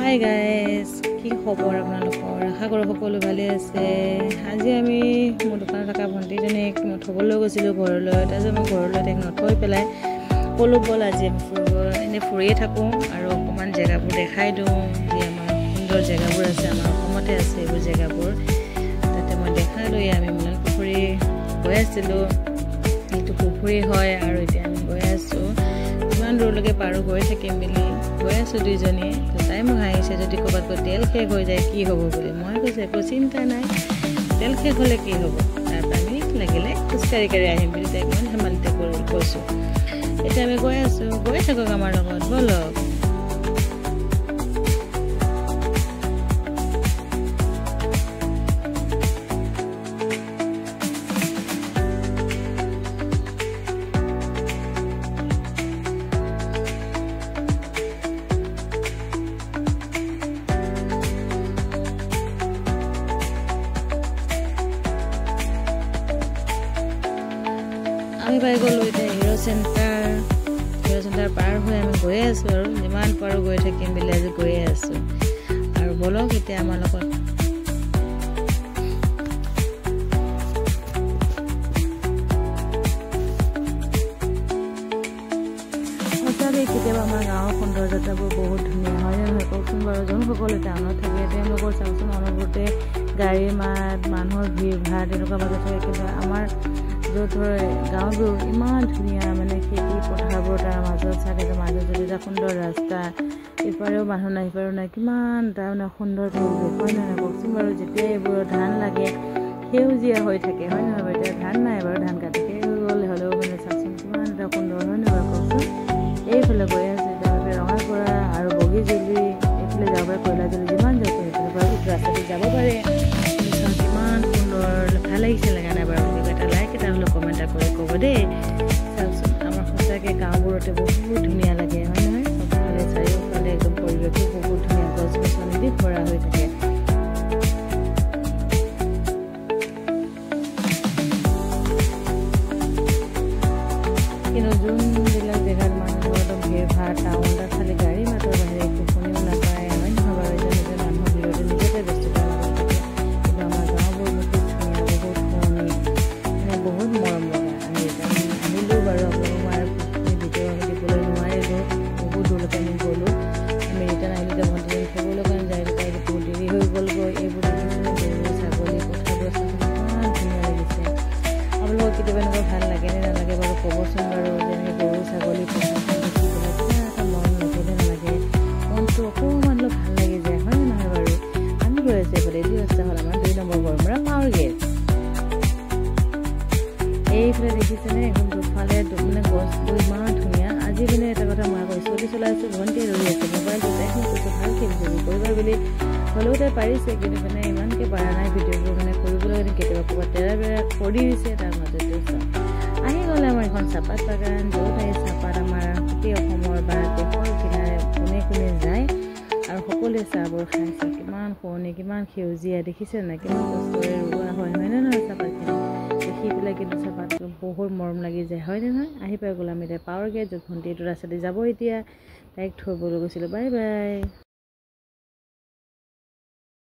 Hi guys, কি খবৰ আপোনালোকৰ? আশা কৰোঁ সকলো ভালে আছে। আজি আমি মোৰ দোকানত থকা ভণ্টিজনীক মই থ'বলৈ গৈছিলোঁ ঘৰলৈ। তাৰপিছত মই ঘৰলৈ তাইক নথৈ পেলাই ক'লোঁ ব'ল আজি আমি ফুৰিব, এনেই ফুৰিয়ে থাকোঁ আৰু অকণমান জেগাবোৰ দেখাই দিওঁ, যি আমাৰ সুন্দৰ জেগাবোৰ আছে, আমাৰ অসমতে আছে এইবোৰ জেগাবোৰ। তাতে মই দেখাই লৈ আমি মিলন পুখুৰী গৈ আছিলোঁ। এইটো পুখুৰী হয় আৰু এতিয়া আমি গৈ আছোঁ। ইমান দূৰলৈকে পাৰো গৈ থাকিম বুলি গৈ আছোঁ দুইজনীয়ে। তাই মোক হাঁহিছে, যদি ক'ৰবাত গৈ তেল শেষ হৈ যায় কি হ'ব বুলি। মই কৈছোঁ একো চিন্তা নাই, তেল শেষ হ'লে কি হ'ব, তাৰপৰা আমি লাগিলে খোজকাঢ়ি আহিম বুলি তাইক মই ধেমালিতে কৈছোঁ। এতিয়া আমি গৈ আছোঁ, গৈ থাকক আমাৰ লগত, ব'লক। আমি পাই গ'লোঁ এতিয়া হিৰ' চেণ্টাৰ পাৰ হৈ আমি গৈয়ে আছোঁ আৰু যিমান পাৰোঁ গৈ থাকিম বুলি আজি গৈয়ে আছোঁ। আৰু ব'লক এতিয়া আমাৰ লগত। সঁচাকৈ কেতিয়াবা আমাৰ গাঁৱৰ সৌন্দৰ্যতাবোৰ বহুত ধুনীয়া হয় নহয় কওকচোন বাৰু। যোনসকলে টাউনত থাকে তেওঁলোকৰ চাওকচোন অনবৰতে গাড়ীৰ মাত, মানুহৰ ভিৰ ভাৰ তেনেকুৱা মাজত থাকে, কিন্তু আমাৰ য'ত ধৰে গাঁওবোৰ ইমান ধুনীয়া, মানে খেতি পথাৰবোৰ তাৰ মাজত চাগে মাজত যদি এটা সুন্দৰ ৰাস্তা, ইপাৰেও মানুহ নাই সিপাৰেও নাই, কিমান তাৰমানে সুন্দৰ পৰিৱেশ হয় নহয় কওকচোন বাৰু। যেতিয়া এইবোৰৰ ধান লাগে সেউজীয়া হৈ থাকে হয় নহয় বাৰু। এতিয়া ধান নাই বাৰু, ধান কাটি শেষ হৈ গ'ল, হ'লেও মানে চাওকচোন কিমান এটা সুন্দৰ হয় নহয় বাৰু কওকচোন। এইফালে গৈ আছে তেওঁলোকে ৰঙাপৰা আৰু বগীজুলি, এইফালে যাব পাৰে কয়লাজুলি, যিমান যাব পাৰে সেইফালে বাৰু এইটো ৰাস্তাটো যাব পাৰে। কিমান সুন্দৰ, ভাল লাগিছে লগা নাই বাৰু? এটা লাইক এটা হ'লেও কমেণ্ট কৰি ক'ব দেই। চাওকচোন আমাৰ সঁচাকৈ গাঁওবোৰতে বহুত ধুনীয়া লাগে হয় নহয়। সকলোফালে চাৰিওফালে একদম পৰিৱেশটো বহুত ধুনীয়া, গছ গছনি দি ভৰা হৈ থাকে। কিন্তু যোনবিলাক জেগাত মানুহৰ একদম ভিৰ ভাৰ, টাউন তাত খালি গাড়ী মাতৰ বাহিৰে একো শুনিও নাপায় হয় নহয় বাৰু। এতিয়া নিজে মানুহৰ ভিৰতে নিজতে ব্যস্ততা লাগি থাকে। কিন্তু আমাৰ গাঁওবোৰ বহুত ধুনীয়া, বহুত শুৱনি, মানে বহুত মৰম লগা। আহিলোঁ বাৰু, আপোনালোকক মই ভিডিঅ' দিবলৈ নোৱাৰিলোঁ, বহুত দূৰলৈকে আমি গ'লোঁ। আমি ৰিটাৰ্ণ আহিলোঁ, এতিয়া ভণ্টিজনী থ'বলৈ কাৰণে যাই তাই বহুত দেৰি হৈ গ'লগৈ। এইবোৰ দেখিছিলোঁ গৰু ছাগলী পথাৰবোৰ ইমান ধুনীয়া লাগিছে। আপোনালোকক কেতিয়াবা এনেকুৱা ভাল লাগেনে নালাগে বাৰু ক'বচোন বাৰু। যেনেকৈ গৰু ছাগলী পথাৰখন দেখি পেলাই কিবা এটা মন লাগেনে নালাগে, মনটো অকণমান অলপ ভাল লাগি যায় হয় নহয় বাৰু। আমি গৈ আছোঁ এইফালে, এইটো ৰাস্তা হ'ল আমাৰ 2 নম্বৰ বৰমৰা পাৱাৰ গেট। এইফালে দেখিছেনে একদম দুফালে মানে গছবোৰ ইমান ধুনীয়া। আজি মানে এটা কথা মই আকৌ স্কুটি চলাই আছোঁ, ভণ্টিয়ে ৰৈ আছে মোবাইলটো, তাইক মই কৈছোঁ ভালকৈ ভিডিঅ'বোৰ কৰিবা বুলি, হ'লেও তাই পাৰিছে, কিন্তু মানে ইমানকৈ পৰা নাই ভিডিঅ'বোৰ মানে কৰিবলৈ। কেতিয়াবা ক'ৰবাত তেৰা বেৰা কৰি দিছে, তাৰ মাজতে আহি গ'লে আমাৰ এখন চাহপাত বাগান, য'ত এই চাহপাত আমাৰ গোটেই অসমৰ বা দেশৰ কিনাৰে কোনে কোনে যায় আৰু সকলোৱে চাহবোৰ খাইছে। কিমান শুৱনি, কিমান সেউজীয়া দেখিছে নাই, কিমান কষ্টৰে ৰোৱা হয় হয়নে নহয় চাহপাতখিনি। দেখি পেলাই কিন্তু চাহপাতটো বহুত মৰম লাগি যায় হয়নে নহয়। আহি পাই গ'ল আমি এতিয়া পাৱাৰ গেট, য'ত ভণ্টি এইটো ৰাস্তাতে যাব। এতিয়া তাইক থ'বলৈ গৈছিলোঁ। Bye bye.